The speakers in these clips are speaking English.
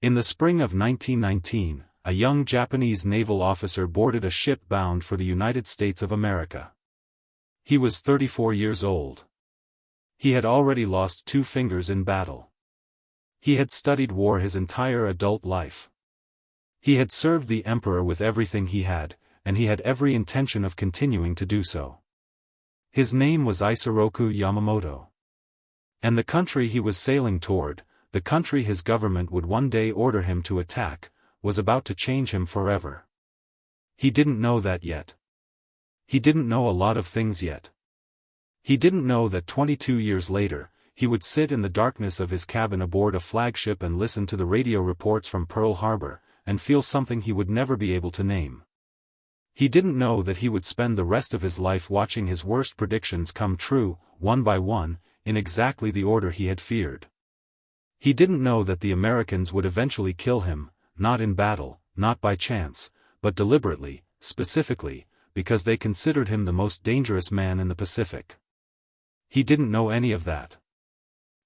In the spring of 1919, a young Japanese naval officer boarded a ship bound for the United States of America. He was 34 years old. He had already lost 2 fingers in battle. He had studied war his entire adult life. He had served the emperor with everything he had, and he had every intention of continuing to do so. His name was Isoroku Yamamoto. And the country he was sailing toward, the country his government would one day order him to attack, was about to change him forever. He didn't know that yet. He didn't know a lot of things yet. He didn't know that 22 years later, he would sit in the darkness of his cabin aboard a flagship and listen to the radio reports from Pearl Harbor, and feel something he would never be able to name. He didn't know that he would spend the rest of his life watching his worst predictions come true, one by one, in exactly the order he had feared. He didn't know that the Americans would eventually kill him, not in battle, not by chance, but deliberately, specifically, because they considered him the most dangerous man in the Pacific. He didn't know any of that.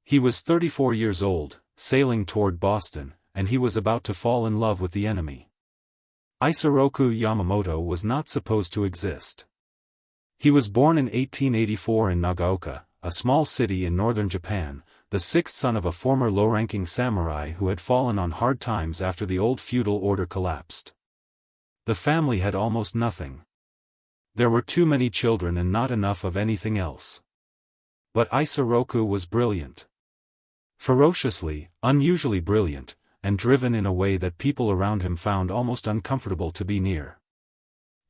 He was 34 years old, sailing toward Boston, and he was about to fall in love with the enemy. Isoroku Yamamoto was not supposed to exist. He was born in 1884 in Nagaoka, a small city in northern Japan, the 6th son of a former low-ranking samurai who had fallen on hard times after the old feudal order collapsed. The family had almost nothing. There were too many children and not enough of anything else. But Isoroku was brilliant. Ferociously, unusually brilliant, and driven in a way that people around him found almost uncomfortable to be near.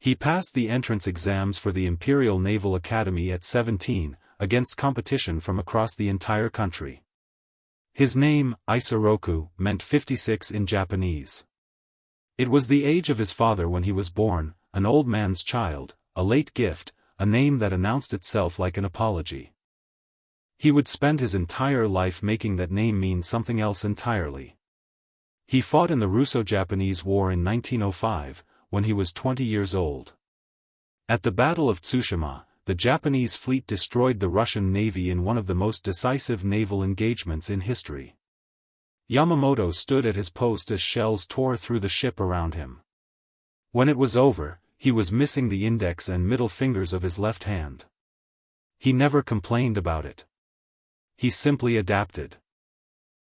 He passed the entrance exams for the Imperial Naval Academy at 17, against competition from across the entire country. His name, Isoroku, meant 56 in Japanese. It was the age of his father when he was born, an old man's child, a late gift, a name that announced itself like an apology. He would spend his entire life making that name mean something else entirely. He fought in the Russo-Japanese War in 1905, when he was 20 years old. At the Battle of Tsushima, the Japanese fleet destroyed the Russian Navy in one of the most decisive naval engagements in history. Yamamoto stood at his post as shells tore through the ship around him. When it was over, he was missing the index and middle fingers of his left hand. He never complained about it. He simply adapted.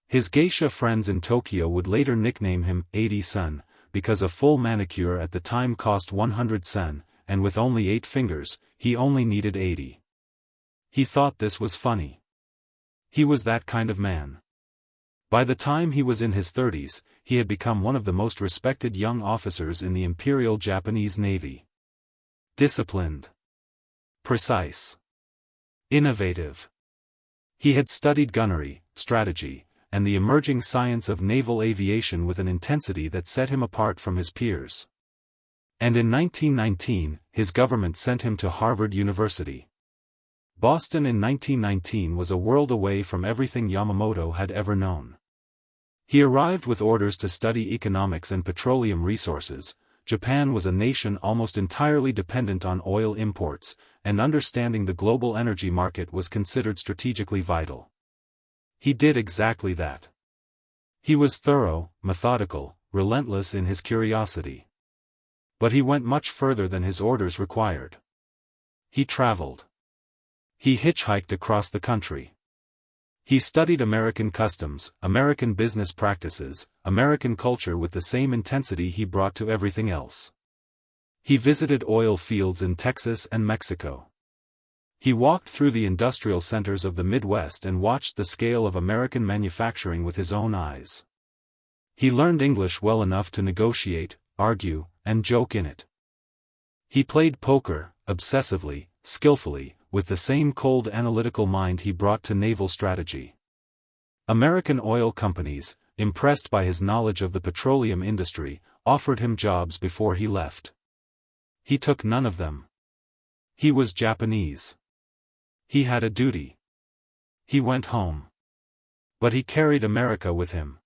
His geisha friends in Tokyo would later nickname him 80-sen, because a full manicure at the time cost 100 sen, and with only 8 fingers, he only needed 80. He thought this was funny. He was that kind of man. By the time he was in his 30s, he had become one of the most respected young officers in the Imperial Japanese Navy. Disciplined. Precise. Innovative. He had studied gunnery, strategy, and the emerging science of naval aviation with an intensity that set him apart from his peers. And in 1919, his government sent him to Harvard University. Boston in 1919 was a world away from everything Yamamoto had ever known. He arrived with orders to study economics and petroleum resources. Japan was a nation almost entirely dependent on oil imports, and understanding the global energy market was considered strategically vital. He did exactly that. He was thorough, methodical, relentless in his curiosity. But he went much further than his orders required. He traveled. He hitchhiked across the country. He studied American customs, American business practices, American culture with the same intensity he brought to everything else. He visited oil fields in Texas and Mexico. He walked through the industrial centers of the Midwest and watched the scale of American manufacturing with his own eyes. He learned English well enough to negotiate, argue, and joke in it. He played poker, obsessively, skillfully, with the same cold analytical mind he brought to naval strategy. American oil companies, impressed by his knowledge of the petroleum industry, offered him jobs before he left. He took none of them. He was Japanese. He had a duty. He went home. But he carried America with him.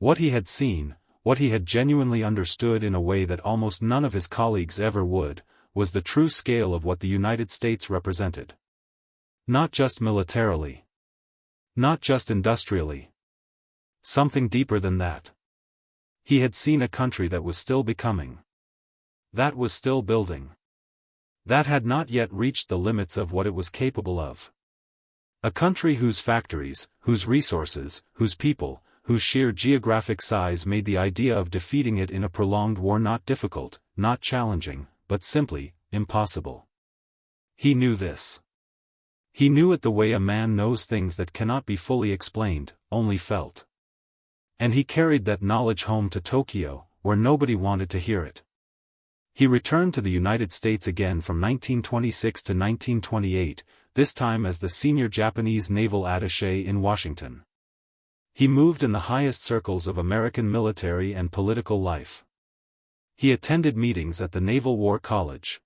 What he had seen, what he had genuinely understood in a way that almost none of his colleagues ever would, was the true scale of what the United States represented. Not just militarily. Not just industrially. Something deeper than that. He had seen a country that was still becoming. That was still building. That had not yet reached the limits of what it was capable of. A country whose factories, whose resources, whose people, whose sheer geographic size made the idea of defeating it in a prolonged war not difficult, not challenging, but simply impossible. He knew this. He knew it the way a man knows things that cannot be fully explained, only felt. And he carried that knowledge home to Tokyo, where nobody wanted to hear it. He returned to the United States again from 1926 to 1928, this time as the senior Japanese naval attaché in Washington. He moved in the highest circles of American military and political life. He attended meetings at the Naval War College.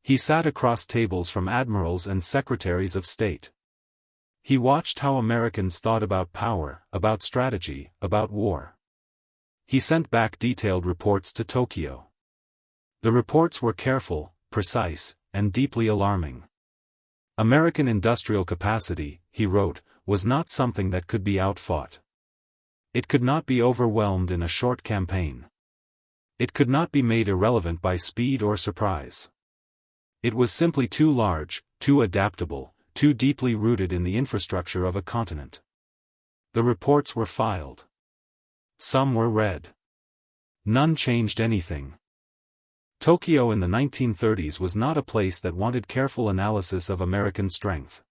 He sat across tables from admirals and secretaries of state. He watched how Americans thought about power, about strategy, about war. He sent back detailed reports to Tokyo. The reports were careful, precise, and deeply alarming. American industrial capacity, he wrote, was not something that could be outfought. It could not be overwhelmed in a short campaign. It could not be made irrelevant by speed or surprise. It was simply too large, too adaptable, too deeply rooted in the infrastructure of a continent. The reports were filed. Some were read. None changed anything. Tokyo in the 1930s was not a place that wanted careful analysis of American strength.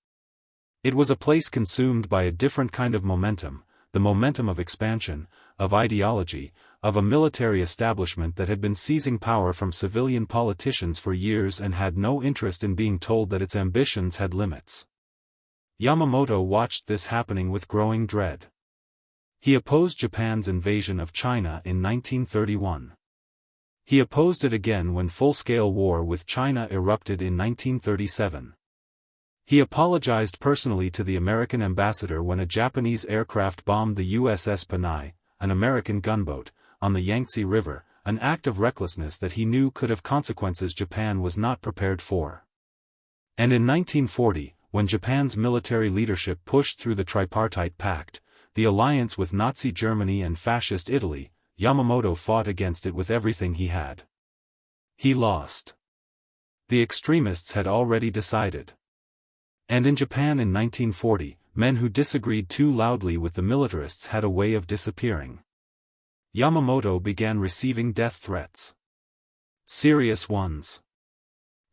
It was a place consumed by a different kind of momentum, the momentum of expansion, of ideology, of a military establishment that had been seizing power from civilian politicians for years and had no interest in being told that its ambitions had limits. Yamamoto watched this happening with growing dread. He opposed Japan's invasion of China in 1931. He opposed it again when full-scale war with China erupted in 1937. He apologized personally to the American ambassador when a Japanese aircraft bombed the USS Panay, an American gunboat, on the Yangtze River, an act of recklessness that he knew could have consequences Japan was not prepared for. And in 1940, when Japan's military leadership pushed through the Tripartite Pact, the alliance with Nazi Germany and Fascist Italy, Yamamoto fought against it with everything he had. He lost. The extremists had already decided. And in Japan in 1940, men who disagreed too loudly with the militarists had a way of disappearing. Yamamoto began receiving death threats. Serious ones.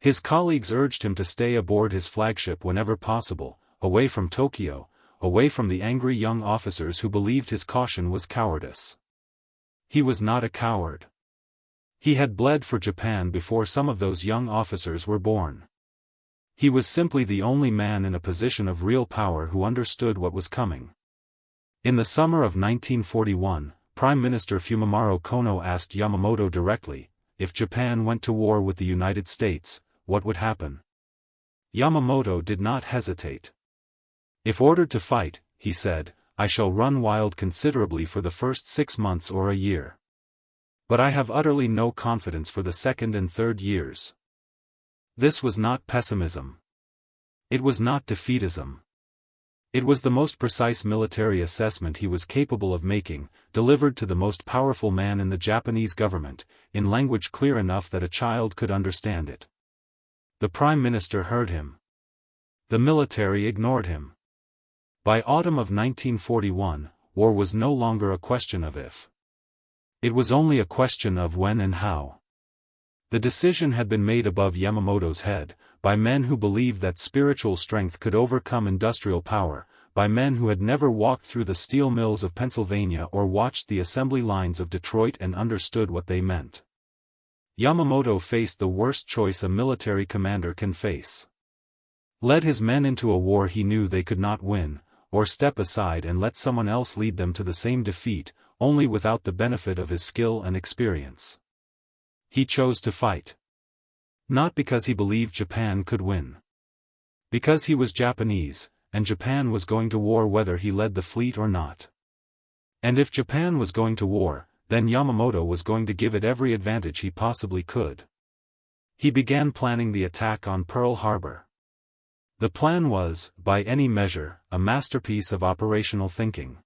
His colleagues urged him to stay aboard his flagship whenever possible, away from Tokyo, away from the angry young officers who believed his caution was cowardice. He was not a coward. He had bled for Japan before some of those young officers were born. He was simply the only man in a position of real power who understood what was coming. In the summer of 1941, Prime Minister Fumimaro Kono asked Yamamoto directly, if Japan went to war with the United States, what would happen? Yamamoto did not hesitate. If ordered to fight, he said, I shall run wild considerably for the first 6 months or a year. But I have utterly no confidence for the second and third years. This was not pessimism. It was not defeatism. It was the most precise military assessment he was capable of making, delivered to the most powerful man in the Japanese government, in language clear enough that a child could understand it. The Prime Minister heard him. The military ignored him. By autumn of 1941, war was no longer a question of if. It was only a question of when and how. The decision had been made above Yamamoto's head, by men who believed that spiritual strength could overcome industrial power, by men who had never walked through the steel mills of Pennsylvania or watched the assembly lines of Detroit and understood what they meant. Yamamoto faced the worst choice a military commander can face. Lead his men into a war he knew they could not win, or step aside and let someone else lead them to the same defeat, only without the benefit of his skill and experience. He chose to fight. Not because he believed Japan could win. Because he was Japanese, and Japan was going to war whether he led the fleet or not. And if Japan was going to war, then Yamamoto was going to give it every advantage he possibly could. He began planning the attack on Pearl Harbor. The plan was, by any measure, a masterpiece of operational thinking.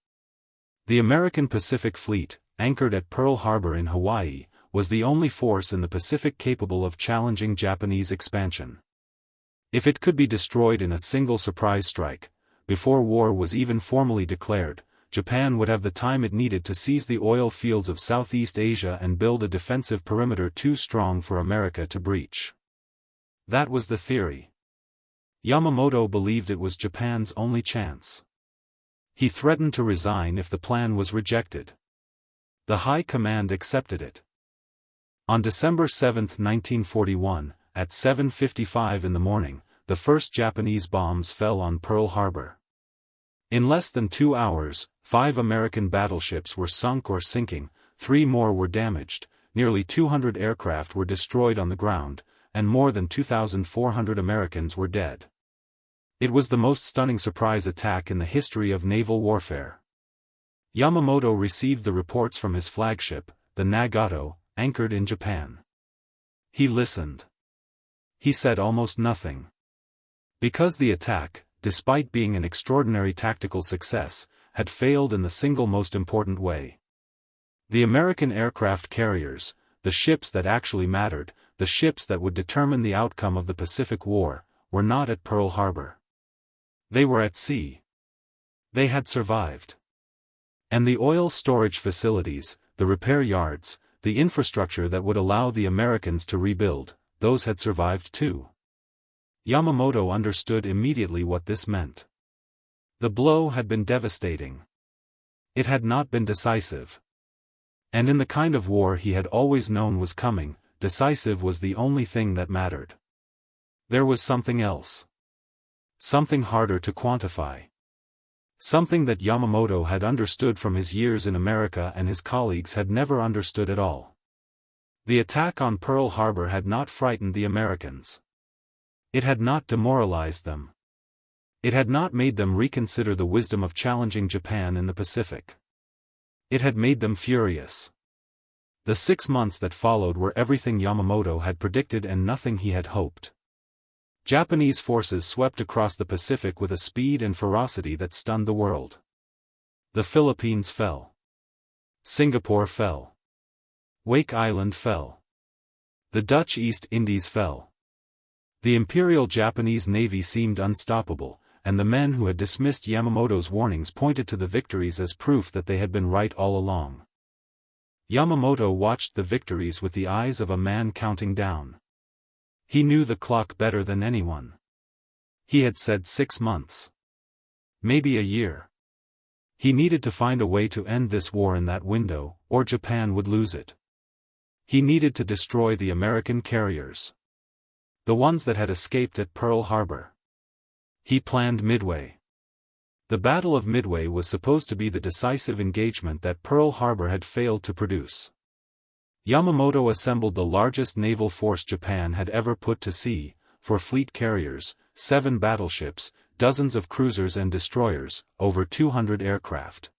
The American Pacific Fleet, anchored at Pearl Harbor in Hawaii, was the only force in the Pacific capable of challenging Japanese expansion. If it could be destroyed in a single surprise strike, before war was even formally declared, Japan would have the time it needed to seize the oil fields of Southeast Asia and build a defensive perimeter too strong for America to breach. That was the theory. Yamamoto believed it was Japan's only chance. He threatened to resign if the plan was rejected. The High Command accepted it. On December 7, 1941, at 7:55 in the morning, the first Japanese bombs fell on Pearl Harbor. In less than 2 hours, 5 American battleships were sunk or sinking, 3 more were damaged, nearly 200 aircraft were destroyed on the ground, and more than 2,400 Americans were dead. It was the most stunning surprise attack in the history of naval warfare. Yamamoto received the reports from his flagship, the Nagato, anchored in Japan. He listened. He said almost nothing. Because the attack, despite being an extraordinary tactical success, had failed in the single most important way. The American aircraft carriers, the ships that actually mattered, the ships that would determine the outcome of the Pacific War, were not at Pearl Harbor. They were at sea. They had survived. And the oil storage facilities, the repair yards, the infrastructure that would allow the Americans to rebuild, those had survived too. Yamamoto understood immediately what this meant. The blow had been devastating. It had not been decisive. And in the kind of war he had always known was coming, decisive was the only thing that mattered. There was something else. Something harder to quantify. Something that Yamamoto had understood from his years in America and his colleagues had never understood at all. The attack on Pearl Harbor had not frightened the Americans. It had not demoralized them. It had not made them reconsider the wisdom of challenging Japan in the Pacific. It had made them furious. The 6 months that followed were everything Yamamoto had predicted and nothing he had hoped. Japanese forces swept across the Pacific with a speed and ferocity that stunned the world. The Philippines fell. Singapore fell. Wake Island fell. The Dutch East Indies fell. The Imperial Japanese Navy seemed unstoppable, and the men who had dismissed Yamamoto's warnings pointed to the victories as proof that they had been right all along. Yamamoto watched the victories with the eyes of a man counting down. He knew the clock better than anyone. He had said 6 months. Maybe a year. He needed to find a way to end this war in that window, or Japan would lose it. He needed to destroy the American carriers. The ones that had escaped at Pearl Harbor. He planned Midway. The Battle of Midway was supposed to be the decisive engagement that Pearl Harbor had failed to produce. Yamamoto assembled the largest naval force Japan had ever put to sea, 4 fleet carriers, 7 battleships, dozens of cruisers and destroyers, over 200 aircraft.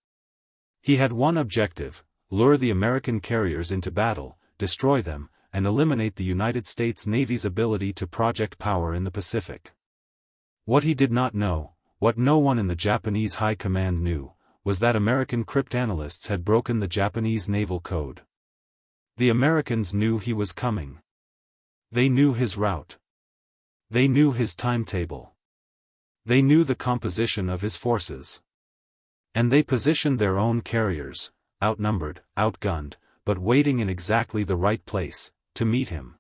He had one objective: lure the American carriers into battle, destroy them, and eliminate the United States Navy's ability to project power in the Pacific. What he did not know, what no one in the Japanese High Command knew, was that American cryptanalysts had broken the Japanese naval code. The Americans knew he was coming. They knew his route. They knew his timetable. They knew the composition of his forces. And they positioned their own carriers, outnumbered, outgunned, but waiting in exactly the right place, to meet him.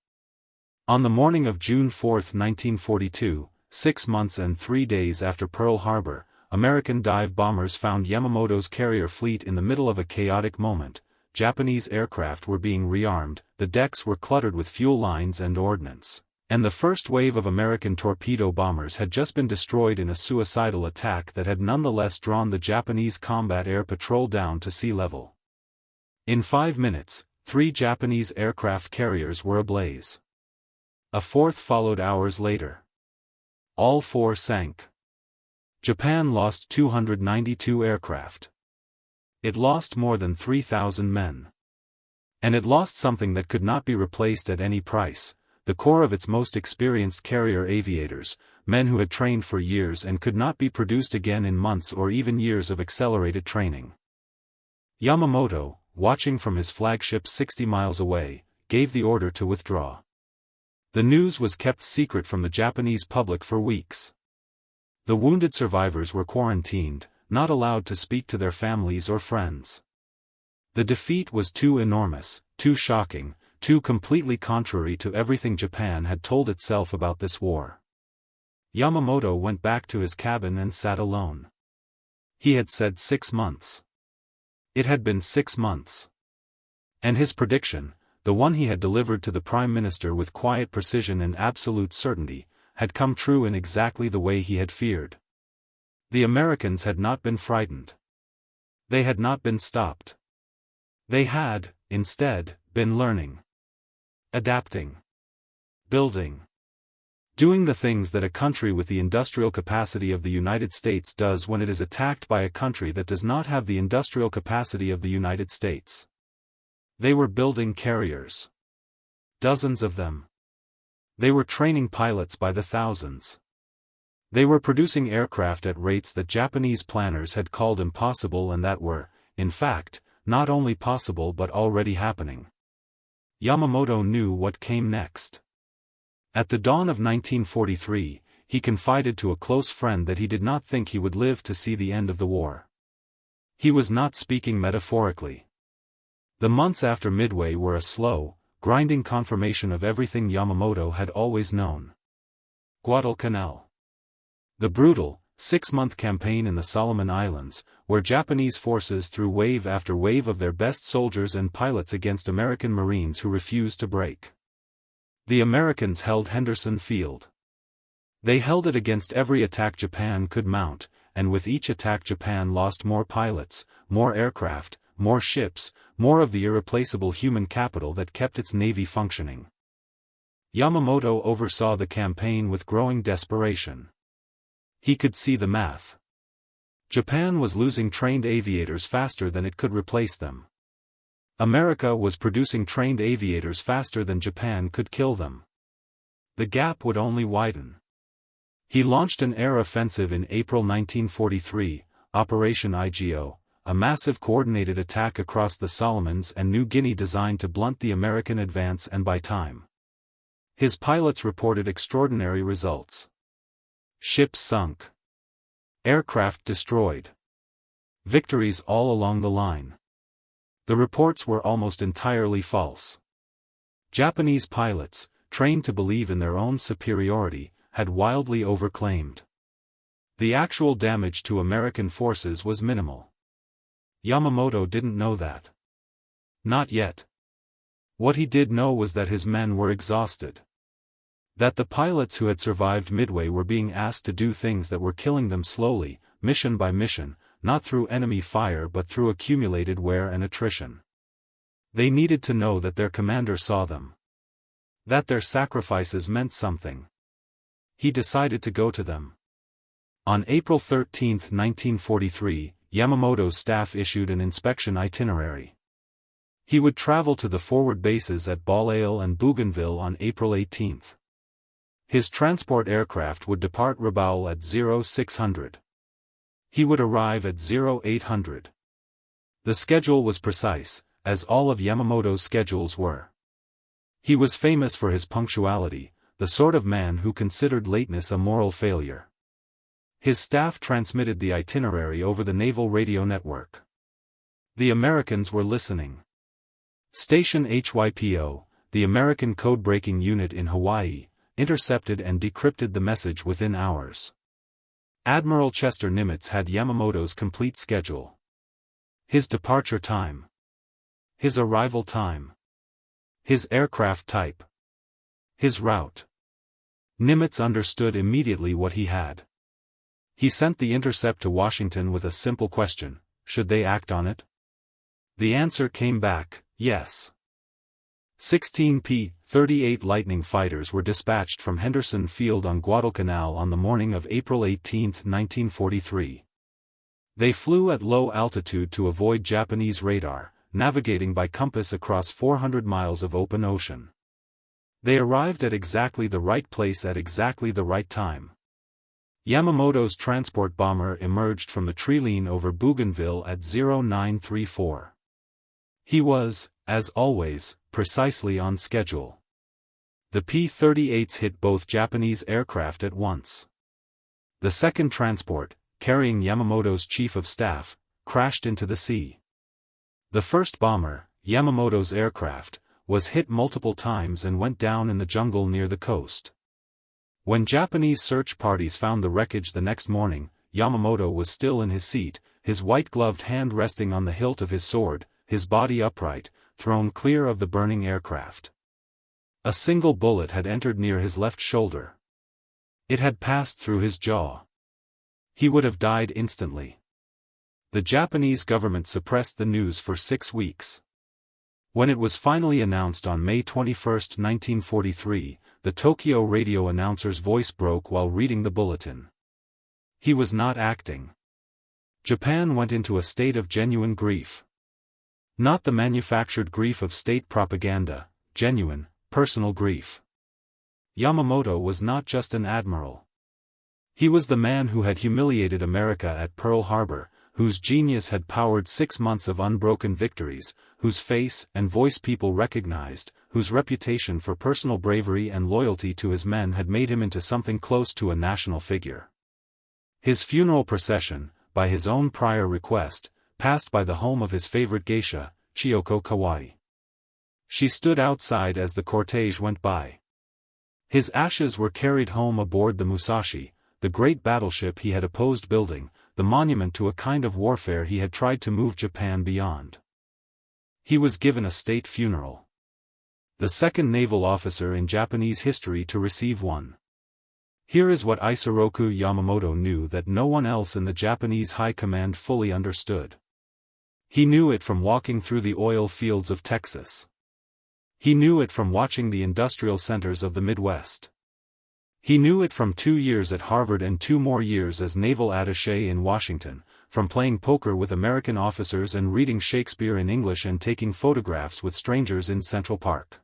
On the morning of June 4, 1942, 6 months and 3 days after Pearl Harbor, American dive bombers found Yamamoto's carrier fleet in the middle of a chaotic moment. Japanese aircraft were being rearmed, the decks were cluttered with fuel lines and ordnance, and the first wave of American torpedo bombers had just been destroyed in a suicidal attack that had nonetheless drawn the Japanese combat air patrol down to sea level. In 5 minutes, 3 Japanese aircraft carriers were ablaze. A 4th followed hours later. All 4 sank. Japan lost 292 aircraft. It lost more than 3,000 men. And it lost something that could not be replaced at any price: the core of its most experienced carrier aviators, men who had trained for years and could not be produced again in months or even years of accelerated training. Yamamoto, watching from his flagship 60 miles away, gave the order to withdraw. The news was kept secret from the Japanese public for weeks. The wounded survivors were quarantined, not allowed to speak to their families or friends. The defeat was too enormous, too shocking, too completely contrary to everything Japan had told itself about this war. Yamamoto went back to his cabin and sat alone. He had said 6 months. It had been 6 months. And his prediction, the one he had delivered to the Prime Minister with quiet precision and absolute certainty, had come true in exactly the way he had feared. The Americans had not been frightened. They had not been stopped. They had, instead, been learning. Adapting. Building. Doing the things that a country with the industrial capacity of the United States does when it is attacked by a country that does not have the industrial capacity of the United States. They were building carriers. Dozens of them. They were training pilots by the thousands. They were producing aircraft at rates that Japanese planners had called impossible and that were, in fact, not only possible but already happening. Yamamoto knew what came next. At the dawn of 1943, he confided to a close friend that he did not think he would live to see the end of the war. He was not speaking metaphorically. The months after Midway were a slow, grinding confirmation of everything Yamamoto had always known. Guadalcanal. The brutal, 6-month campaign in the Solomon Islands, where Japanese forces threw wave after wave of their best soldiers and pilots against American Marines who refused to break. The Americans held Henderson Field. They held it against every attack Japan could mount, and with each attack Japan lost more pilots, more aircraft, more ships, more of the irreplaceable human capital that kept its navy functioning. Yamamoto oversaw the campaign with growing desperation. He could see the math. Japan was losing trained aviators faster than it could replace them. America was producing trained aviators faster than Japan could kill them. The gap would only widen. He launched an air offensive in April 1943, Operation IGO, a massive coordinated attack across the Solomons and New Guinea designed to blunt the American advance and buy time. His pilots reported extraordinary results. Ships sunk. Aircraft destroyed. Victories all along the line. The reports were almost entirely false. Japanese pilots, trained to believe in their own superiority, had wildly overclaimed. The actual damage to American forces was minimal. Yamamoto didn't know that. Not yet. What he did know was that his men were exhausted. That the pilots who had survived Midway were being asked to do things that were killing them slowly, mission by mission, not through enemy fire but through accumulated wear and attrition. They needed to know that their commander saw them. That their sacrifices meant something. He decided to go to them. On April 13, 1943, Yamamoto's staff issued an inspection itinerary. He would travel to the forward bases at Balliol and Bougainville on April 18. His transport aircraft would depart Rabaul at 0600. He would arrive at 0800. The schedule was precise, as all of Yamamoto's schedules were. He was famous for his punctuality, the sort of man who considered lateness a moral failure. His staff transmitted the itinerary over the naval radio network. The Americans were listening. Station HYPO, the American code-breaking unit in Hawaii, intercepted and decrypted the message within hours. Admiral Chester Nimitz had Yamamoto's complete schedule. His departure time. His arrival time. His aircraft type. His route. Nimitz understood immediately what he had. He sent the intercept to Washington with a simple question: should they act on it? The answer came back, yes. 16 P-38 Lightning fighters were dispatched from Henderson Field on Guadalcanal on the morning of April 18, 1943. They flew at low altitude to avoid Japanese radar, navigating by compass across 400 miles of open ocean. They arrived at exactly the right place at exactly the right time. Yamamoto's transport bomber emerged from the tree line over Bougainville at 0934. He was, as always, precisely on schedule. The P-38s hit both Japanese aircraft at once. The second transport, carrying Yamamoto's chief of staff, crashed into the sea. The first bomber, Yamamoto's aircraft, was hit multiple times and went down in the jungle near the coast. When Japanese search parties found the wreckage the next morning, Yamamoto was still in his seat, his white-gloved hand resting on the hilt of his sword, his body upright, thrown clear of the burning aircraft. A single bullet had entered near his left shoulder. It had passed through his jaw. He would have died instantly. The Japanese government suppressed the news for 6 weeks. When it was finally announced on May 21, 1943, the Tokyo radio announcer's voice broke while reading the bulletin. He was not acting. Japan went into a state of genuine grief. Not the manufactured grief of state propaganda, genuine, personal grief. Yamamoto was not just an admiral. He was the man who had humiliated America at Pearl Harbor, whose genius had powered 6 months of unbroken victories, whose face and voice people recognized, whose reputation for personal bravery and loyalty to his men had made him into something close to a national figure. His funeral procession, by his own prior request, passed by the home of his favorite geisha, Chiyoko Kawai. She stood outside as the cortege went by. His ashes were carried home aboard the Musashi, the great battleship he had opposed building, the monument to a kind of warfare he had tried to move Japan beyond. He was given a state funeral. The second naval officer in Japanese history to receive one. Here is what Isoroku Yamamoto knew that no one else in the Japanese high command fully understood. He knew it from walking through the oil fields of Texas. He knew it from watching the industrial centers of the Midwest. He knew it from 2 years at Harvard and 2 more years as naval attaché in Washington, from playing poker with American officers and reading Shakespeare in English and taking photographs with strangers in Central Park.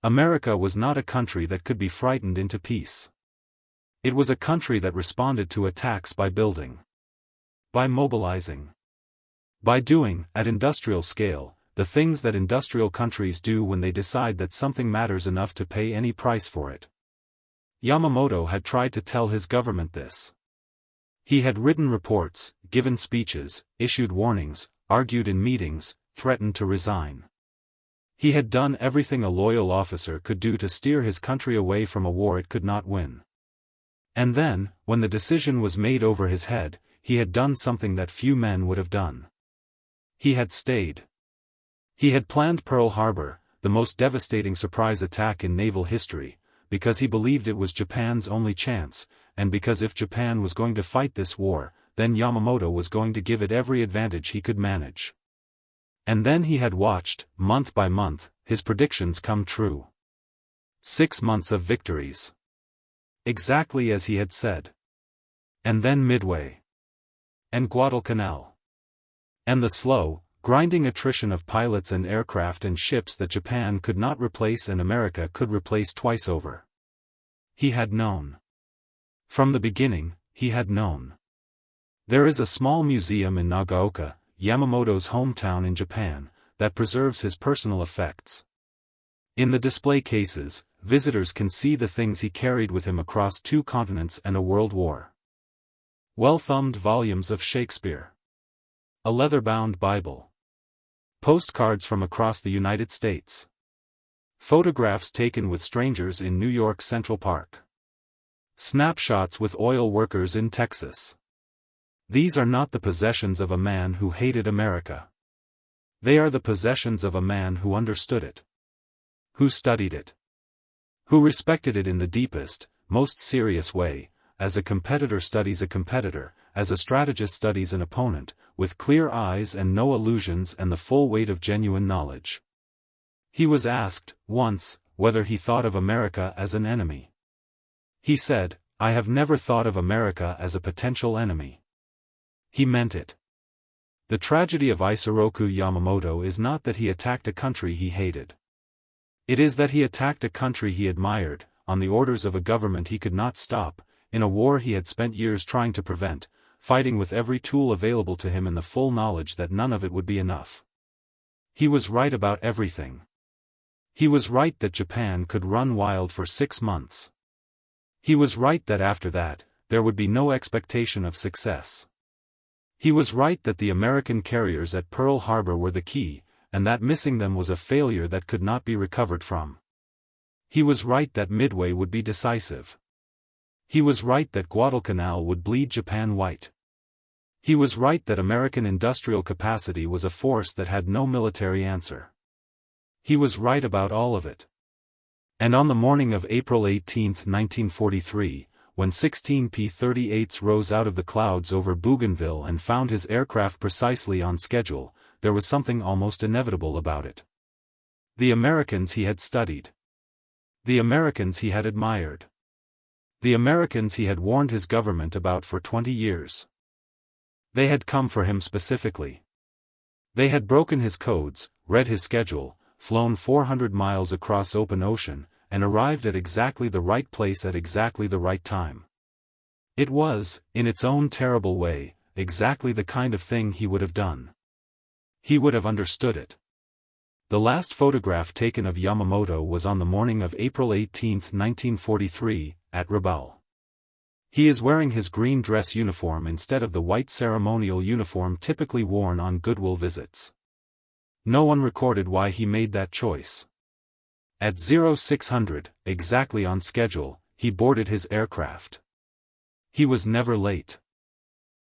America was not a country that could be frightened into peace. It was a country that responded to attacks by building. By mobilizing. By doing, at industrial scale, the things that industrial countries do when they decide that something matters enough to pay any price for it. Yamamoto had tried to tell his government this. He had written reports, given speeches, issued warnings, argued in meetings, threatened to resign. He had done everything a loyal officer could do to steer his country away from a war it could not win. And then, when the decision was made over his head, he had done something that few men would have done. He had stayed. He had planned Pearl Harbor, the most devastating surprise attack in naval history, because he believed it was Japan's only chance, and because if Japan was going to fight this war, then Yamamoto was going to give it every advantage he could manage. And then he had watched, month by month, his predictions come true. 6 months of victories. Exactly as he had said. And then Midway. And Guadalcanal. And the slow, grinding attrition of pilots and aircraft and ships that Japan could not replace and America could replace twice over. He had known. From the beginning, he had known. There is a small museum in Nagaoka, Yamamoto's hometown in Japan, that preserves his personal effects. In the display cases, visitors can see the things he carried with him across 2 continents and a world war. Well-thumbed volumes of Shakespeare. A leather-bound Bible. Postcards from across the United States. Photographs taken with strangers in New York Central Park. Snapshots with oil workers in Texas. These are not the possessions of a man who hated America. They are the possessions of a man who understood it. Who studied it. Who respected it in the deepest, most serious way, as a competitor studies a competitor, as a strategist studies an opponent, with clear eyes and no illusions and the full weight of genuine knowledge. He was asked, once, whether he thought of America as an enemy. He said, "I have never thought of America as a potential enemy." He meant it. The tragedy of Isoroku Yamamoto is not that he attacked a country he hated. It is that he attacked a country he admired, on the orders of a government he could not stop, in a war he had spent years trying to prevent, fighting with every tool available to him in the full knowledge that none of it would be enough. He was right about everything. He was right that Japan could run wild for 6 months. He was right that after that, there would be no expectation of success. He was right that the American carriers at Pearl Harbor were the key, and that missing them was a failure that could not be recovered from. He was right that Midway would be decisive. He was right that Guadalcanal would bleed Japan white. He was right that American industrial capacity was a force that had no military answer. He was right about all of it. And on the morning of April 18, 1943, when 16 P-38s rose out of the clouds over Bougainville and found his aircraft precisely on schedule, there was something almost inevitable about it. The Americans he had studied. The Americans he had admired. The Americans he had warned his government about for 20 years. They had come for him specifically. They had broken his codes, read his schedule, flown 400 miles across open ocean, and arrived at exactly the right place at exactly the right time. It was, in its own terrible way, exactly the kind of thing he would have done. He would have understood it. The last photograph taken of Yamamoto was on the morning of April 18, 1943, at Rabaul. He is wearing his green dress uniform instead of the white ceremonial uniform typically worn on goodwill visits. No one recorded why he made that choice. At 0600, exactly on schedule, he boarded his aircraft. He was never late.